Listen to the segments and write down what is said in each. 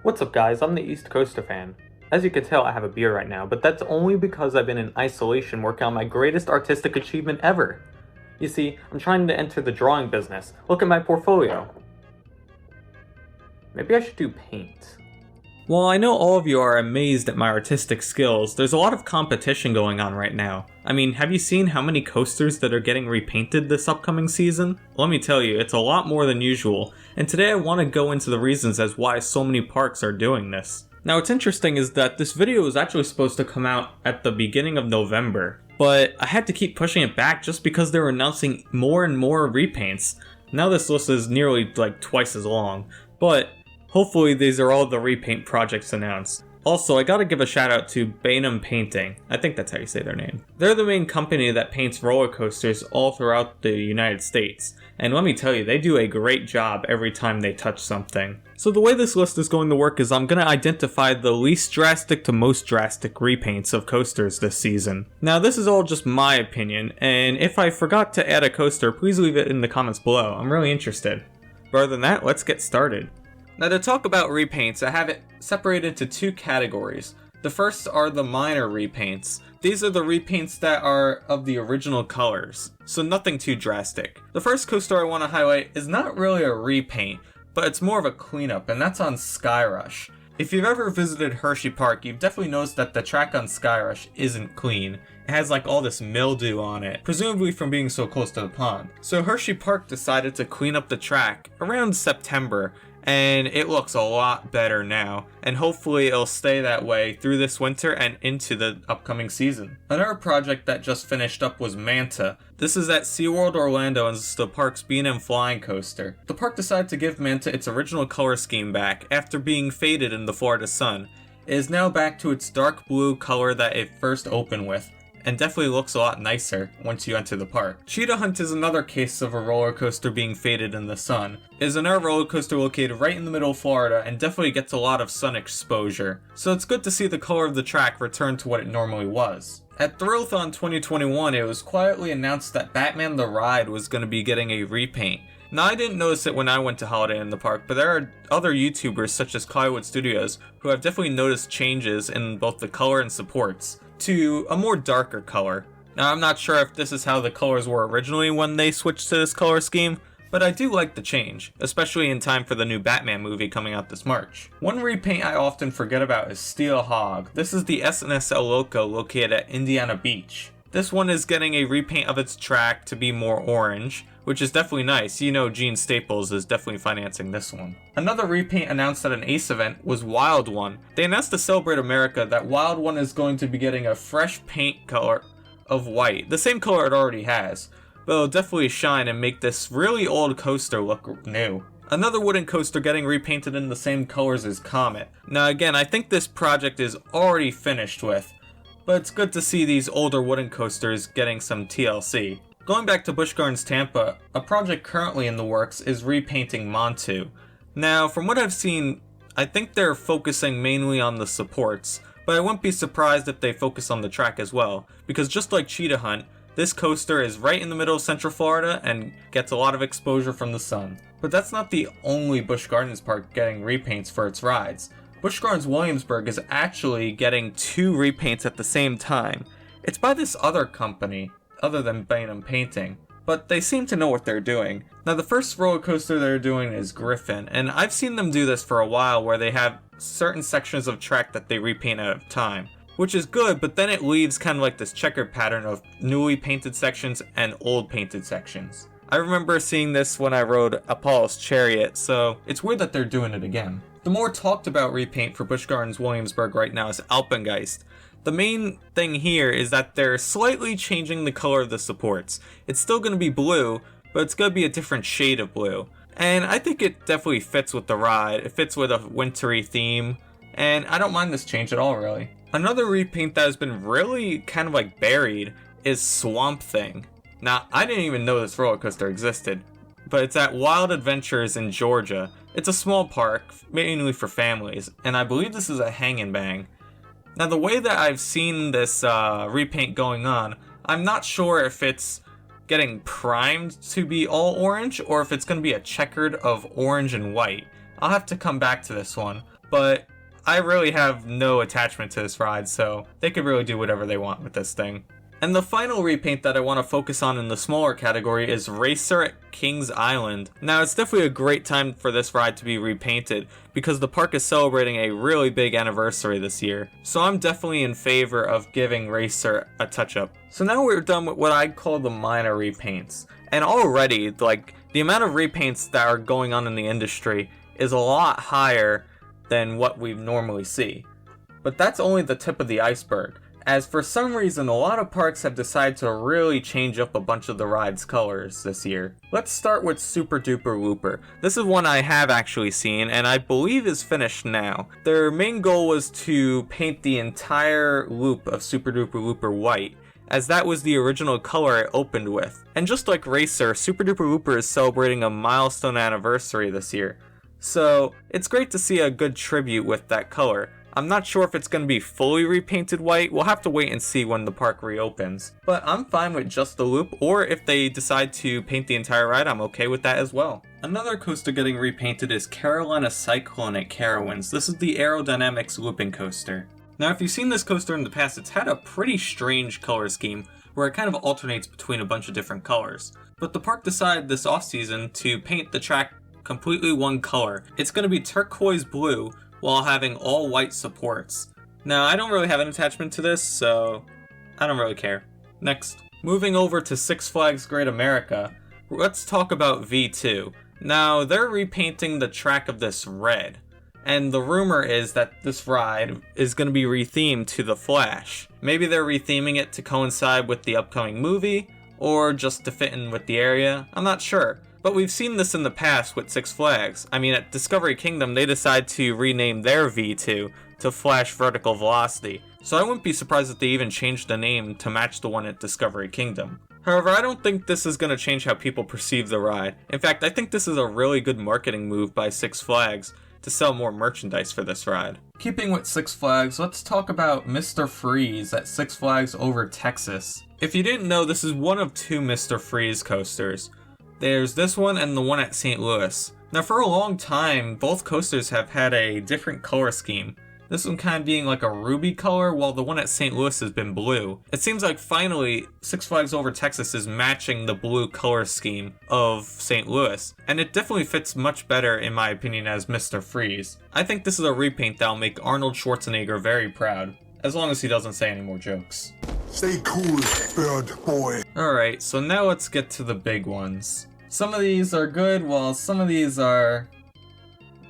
What's up guys, I'm the East Coaster fan. As you can tell, I have a beard right now, but that's only because I've been in isolation working on my greatest artistic achievement ever. You see, I'm trying to enter the drawing business. Look at my portfolio. Maybe I should do paint. While I know all of you are amazed at my artistic skills, there's a lot of competition going on right now. I mean, have you seen how many coasters that are getting repainted this upcoming season? Let me tell you, it's a lot more than usual, and today I want to go into the reasons as why so many parks are doing this. Now what's interesting is that this video was actually supposed to come out at the beginning of November, but I had to keep pushing it back just because they were announcing more and more repaints. Now this list is nearly like twice as long, but hopefully these are all the repaint projects announced. Also, I gotta give a shout out to Bainham Painting. I think that's how you say their name. They're the main company that paints roller coasters all throughout the United States. And let me tell you, they do a great job every time they touch something. So the way this list is going to work is I'm gonna identify the least drastic to most drastic repaints of coasters this season. Now this is all just my opinion, and if I forgot to add a coaster, please leave it in the comments below. I'm really interested. But other than that, let's get started. Now to talk about repaints, I have it separated into two categories. The first are the minor repaints. These are the repaints that are of the original colors, so nothing too drastic. The first coaster I want to highlight is not really a repaint, but it's more of a cleanup, and that's on Skyrush. If you've ever visited Hershey Park, you've definitely noticed that the track on Skyrush isn't clean. It has like all this mildew on it, presumably from being so close to the pond. So Hershey Park decided to clean up the track around September, and it looks a lot better now, and hopefully it'll stay that way through this winter and into the upcoming season. Another project that just finished up was Manta. This is at SeaWorld Orlando and is the park's B&M flying coaster. The park decided to give Manta its original color scheme back after being faded in the Florida sun. It is now back to its dark blue color that it first opened with, and definitely looks a lot nicer once you enter the park. Cheetah Hunt is another case of a roller coaster being faded in the sun. It is another roller coaster located right in the middle of Florida and definitely gets a lot of sun exposure. So it's good to see the color of the track return to what it normally was. At Thrillthon 2021, it was quietly announced that Batman the Ride was going to be getting a repaint. Now I didn't notice it when I went to Holiday in the Park, but there are other YouTubers such as Clywood Studios who have definitely noticed changes in both the color and supports to a more darker color. Now I'm not sure if this is how the colors were originally when they switched to this color scheme, but I do like the change, especially in time for the new Batman movie coming out this March. One repaint I often forget about is Steel Hog. This is the SNSL Loco located at Indiana Beach. This one is getting a repaint of its track to be more orange, which is definitely nice. You know Gene Staples is definitely financing this one. Another repaint announced at an ACE event was Wild One. They announced to Celebrate America that Wild One is going to be getting a fresh paint color of white, the same color it already has, but it'll definitely shine and make this really old coaster look new. Another wooden coaster getting repainted in the same colors as Comet. Now again, I think this project is already finished with, but it's good to see these older wooden coasters getting some TLC. Going back to Busch Gardens Tampa, a project currently in the works is repainting Montu. Now, from what I've seen, I think they're focusing mainly on the supports, but I wouldn't be surprised if they focus on the track as well, because just like Cheetah Hunt, this coaster is right in the middle of Central Florida and gets a lot of exposure from the sun. But that's not the only Busch Gardens park getting repaints for its rides. Busch Gardens Williamsburg is actually getting two repaints at the same time. It's by this other company, other than Bainham Painting, but they seem to know what they're doing. Now the first roller coaster they're doing is Griffin, and I've seen them do this for a while where they have certain sections of track that they repaint at a time, which is good, but then it leaves kind of like this checkered pattern of newly painted sections and old painted sections. I remember seeing this when I rode Apollo's Chariot, so it's weird that they're doing it again. The more talked about repaint for Busch Gardens Williamsburg right now is Alpengeist. The main thing here is that they're slightly changing the color of the supports. It's still going to be blue, but it's going to be a different shade of blue. And I think it definitely fits with the ride. It fits with a wintry theme, and I don't mind this change at all, really. Another repaint that has been really kind of like buried is Swamp Thing. Now, I didn't even know this roller coaster existed, but it's at Wild Adventures in Georgia. It's a small park, mainly for families, and I believe this is a hang and bang. Now the way that I've seen this repaint going on, I'm not sure if it's getting primed to be all orange or if it's going to be a checkered of orange and white. I'll have to come back to this one, but I really have no attachment to this ride, so they could really do whatever they want with this thing. And the final repaint that I want to focus on in the smaller category is Racer at Kings Island. Now, it's definitely a great time for this ride to be repainted because the park is celebrating a really big anniversary this year. So I'm definitely in favor of giving Racer a touch-up. So now we're done with what I'd call the minor repaints. And already, like, the amount of repaints that are going on in the industry is a lot higher than what we normally see. But that's only the tip of the iceberg, as for some reason a lot of parks have decided to really change up a bunch of the ride's colors this year. Let's start with Super Duper Looper. This is one I have actually seen and I believe is finished now. Their main goal was to paint the entire loop of Super Duper Looper white, as that was the original color it opened with. And just like Racer, Super Duper Looper is celebrating a milestone anniversary this year. So it's great to see a good tribute with that color. I'm not sure if it's going to be fully repainted white, we'll have to wait and see when the park reopens. But I'm fine with just the loop, or if they decide to paint the entire ride, I'm okay with that as well. Another coaster getting repainted is Carolina Cyclone at Carowinds. This is the Aerodynamics looping coaster. Now if you've seen this coaster in the past, it's had a pretty strange color scheme, where it kind of alternates between a bunch of different colors. But the park decided this off-season to paint the track completely one color. It's going to be turquoise blue, while having all white supports. Now, I don't really have an attachment to this, so I don't really care. Next. Moving over to Six Flags Great America, let's talk about V2. Now, they're repainting the track of this red, and the rumor is that this ride is going to be rethemed to The Flash. Maybe they're retheming it to coincide with the upcoming movie, or just to fit in with the area, I'm not sure. But we've seen this in the past with Six Flags. I mean, at Discovery Kingdom, they decided to rename their V2 to Flash Vertical Velocity, so I wouldn't be surprised if they even changed the name to match the one at Discovery Kingdom. However, I don't think this is going to change how people perceive the ride. In fact, I think this is a really good marketing move by Six Flags to sell more merchandise for this ride. Keeping with Six Flags, let's talk about Mr. Freeze at Six Flags Over Texas. If you didn't know, this is one of two Mr. Freeze coasters. There's this one and the one at St. Louis. Now for a long time, both coasters have had a different color scheme. This one kind of being like a ruby color, while the one at St. Louis has been blue. It seems like finally, Six Flags Over Texas is matching the blue color scheme of St. Louis, and it definitely fits much better in my opinion as Mr. Freeze. I think this is a repaint that'll make Arnold Schwarzenegger very proud, as long as he doesn't say any more jokes. Stay cool, bird boy. Alright, so now let's get to the big ones. Some of these are good, while some of these are...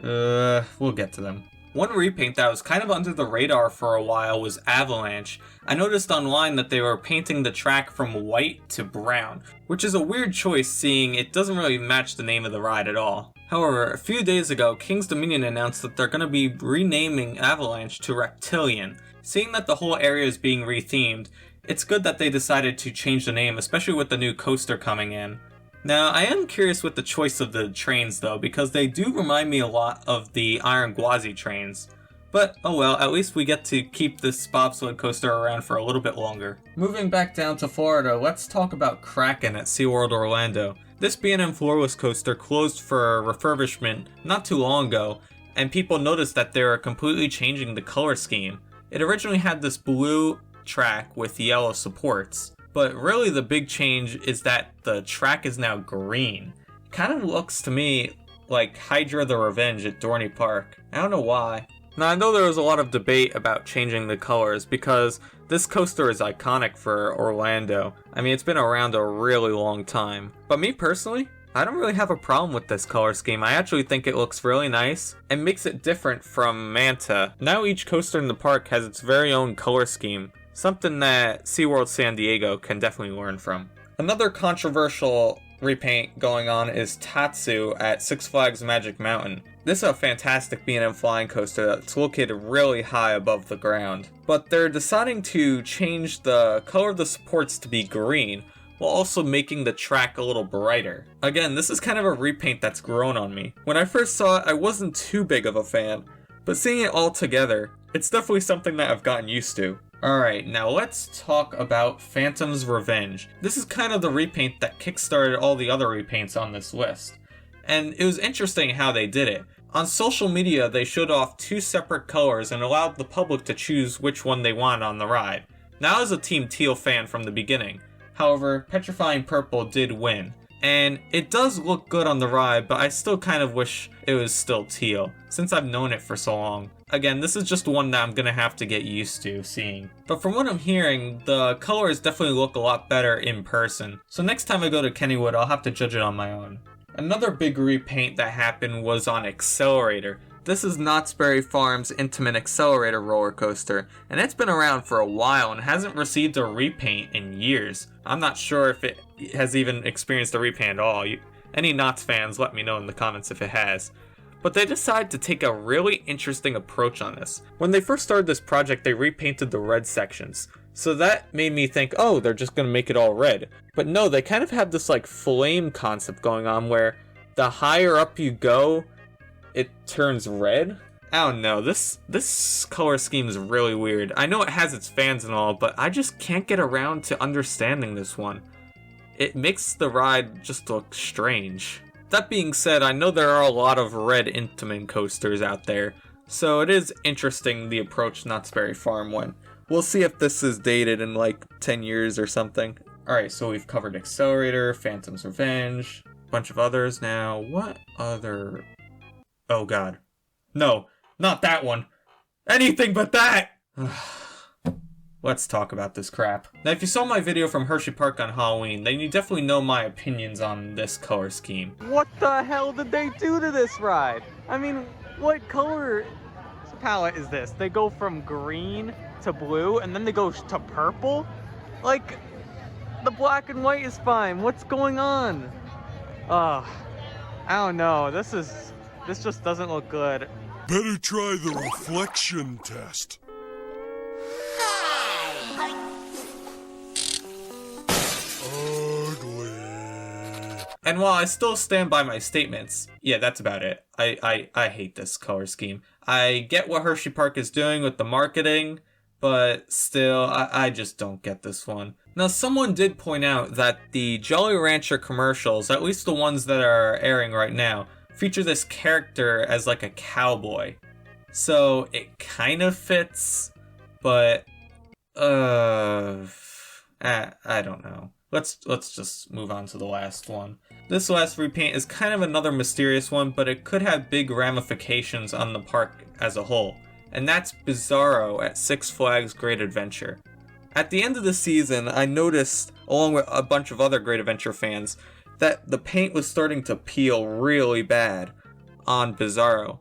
we'll get to them. One repaint that was kind of under the radar for a while was Avalanche. I noticed online that they were painting the track from white to brown, which is a weird choice seeing it doesn't really match the name of the ride at all. However, a few days ago, King's Dominion announced that they're going to be renaming Avalanche to Reptilian. Seeing that the whole area is being rethemed, it's good that they decided to change the name, especially with the new coaster coming in. Now, I am curious with the choice of the trains though, because they do remind me a lot of the Iron Gwazi trains. But, oh well, at least we get to keep this bobsled coaster around for a little bit longer. Moving back down to Florida, let's talk about Kraken at SeaWorld Orlando. This B&M Floorless coaster closed for refurbishment not too long ago, and people noticed that they were completely changing the color scheme. It originally had this blue track with yellow supports. But really the big change is that the track is now green. It kind of looks to me like Hydra the Revenge at Dorney Park. I don't know why. Now I know there was a lot of debate about changing the colors because this coaster is iconic for Orlando. I mean, it's been around a really long time. But me personally, I don't really have a problem with this color scheme. I actually think it looks really nice and makes it different from Manta. Now each coaster in the park has its very own color scheme. Something that SeaWorld San Diego can definitely learn from. Another controversial repaint going on is Tatsu at Six Flags Magic Mountain. This is a fantastic B&M flying coaster that's located really high above the ground. But they're deciding to change the color of the supports to be green, while also making the track a little brighter. Again, this is kind of a repaint that's grown on me. When I first saw it, I wasn't too big of a fan, but seeing it all together, it's definitely something that I've gotten used to. Alright, now let's talk about Phantom's Revenge. This is kind of the repaint that kickstarted all the other repaints on this list. And it was interesting how they did it. On social media, they showed off 2 separate colors and allowed the public to choose which one they want on the ride. Now I was a Team Teal fan from the beginning. However, Petrifying Purple did win. And it does look good on the ride, but I still kind of wish it was still teal, since I've known it for so long. Again, this is just one that I'm gonna have to get used to seeing. But from what I'm hearing, the colors definitely look a lot better in person. So next time I go to Kennywood, I'll have to judge it on my own. Another big repaint that happened was on Accelerator. This is Knott's Berry Farm's Intamin Accelerator roller coaster, and it's been around for a while and hasn't received a repaint in years. I'm not sure if it has even experienced a repaint at all. Any Knott's fans, let me know in the comments if it has. But they decided to take a really interesting approach on this. When they first started this project, they repainted the red sections. So that made me think, oh, they're just gonna make it all red. But no, they kind of have this like flame concept going on where the higher up you go, it turns red. I don't know, this color scheme is really weird. I know it has its fans and all, but I just can't get around to understanding this one. It makes the ride just look strange. That being said, I know there are a lot of red Intamin coasters out there, so it is interesting the approach Knott's Berry Farm went. We'll see if this is dated in like 10 years or something. Alright, so we've covered Accelerator, Phantom's Revenge, a bunch of others now. What other... Oh god. No, not that one. Anything but that! Let's talk about this crap. Now, if you saw my video from Hershey Park on Halloween, then you definitely know my opinions on this color scheme. What the hell did they do to this ride? I mean, what color palette is this? They go from green to blue, and then they go to purple? Like, the black and white is fine. What's going on? I don't know. This just doesn't look good. Better try the reflection test. Ugly. And while I still stand by my statements, yeah, that's about it. I hate this color scheme. I get what Hershey Park is doing with the marketing, but still, I just don't get this one. Now, someone did point out that the Jolly Rancher commercials, at least the ones that are airing right now, feature this character as like a cowboy. So it kind of fits, but I don't know. Let's just move on to the last one. This last repaint is kind of another mysterious one, but it could have big ramifications on the park as a whole. And that's Bizarro at Six Flags Great Adventure. At the end of the season, I noticed, along with a bunch of other Great Adventure fans, that the paint was starting to peel really bad on Bizarro.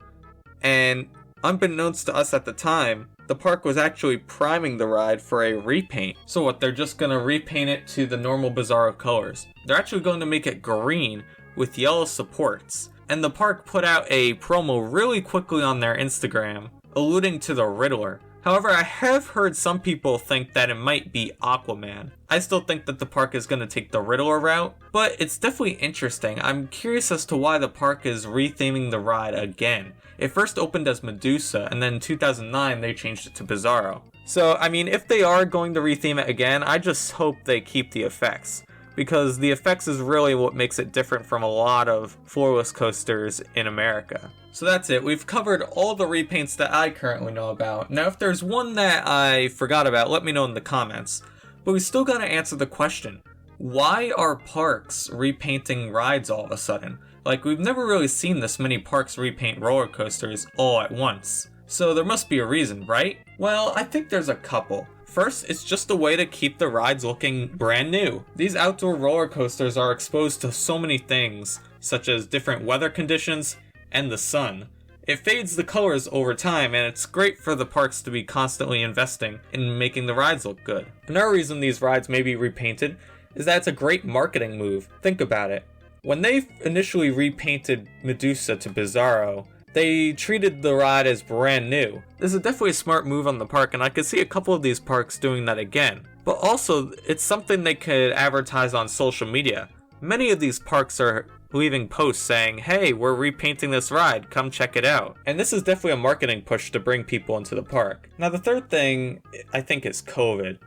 And unbeknownst to us at the time, the park was actually priming the ride for a repaint. So what, they're just gonna repaint it to the normal Bizarro colors. They're actually going to make it green with yellow supports. And the park put out a promo really quickly on their Instagram, alluding to the Riddler. However, I have heard some people think that it might be Aquaman. I still think that the park is going to take the Riddler route, but it's definitely interesting. I'm curious as to why the park is retheming the ride again. It first opened as Medusa, and then in 2009 they changed it to Bizarro. So, I mean, if they are going to retheme it again, I just hope they keep the effects, because the effects is really what makes it different from a lot of floorless coasters in America. So that's it. We've covered all the repaints that I currently know about. Now, if there's one that I forgot about, let me know in the comments. But we still gotta answer the question, why are parks repainting rides all of a sudden? Like, we've never really seen this many parks repaint roller coasters all at once. So there must be a reason, right? Well, I think there's a couple. First, it's just a way to keep the rides looking brand new. These outdoor roller coasters are exposed to so many things, such as different weather conditions and the sun. It fades the colors over time, and it's great for the parks to be constantly investing in making the rides look good. Another reason these rides may be repainted is that it's a great marketing move. Think about it. When they initially repainted Medusa to Bizarro, they treated the ride as brand new. This is definitely a smart move on the park, and I could see a couple of these parks doing that again. But also, it's something they could advertise on social media. Many of these parks are leaving posts saying, hey, we're repainting this ride, come check it out. And this is definitely a marketing push to bring people into the park. Now, the third thing, I think, is COVID.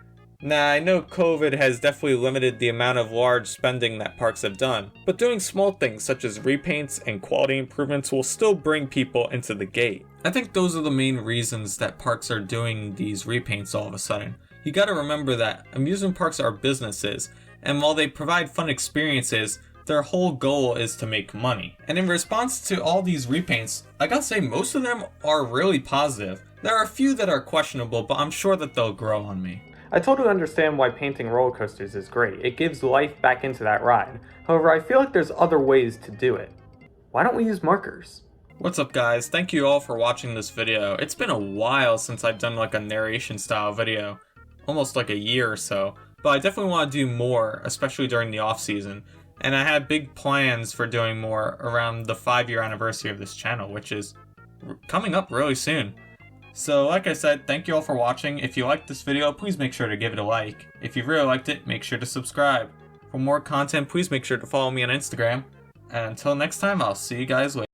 Nah, I know COVID has definitely limited the amount of large spending that parks have done, but doing small things such as repaints and quality improvements will still bring people into the gate. I think those are the main reasons that parks are doing these repaints all of a sudden. You gotta remember that amusement parks are businesses, and while they provide fun experiences, their whole goal is to make money. And in response to all these repaints, I gotta say most of them are really positive. There are a few that are questionable, but I'm sure that they'll grow on me. I totally understand why painting roller coasters is great. It gives life back into that ride. However, I feel like there's other ways to do it. Why don't we use markers? What's up guys, thank you all for watching this video. It's been a while since I've done like a narration style video. Almost like a year or so. But I definitely want to do more, especially during the off season. And I had big plans for doing more around the 5-year anniversary of this channel, which is coming up really soon. So like I said, thank you all for watching. If you liked this video, please make sure to give it a like. If you really liked it, make sure to subscribe. For more content, please make sure to follow me on Instagram. And until next time, I'll see you guys later.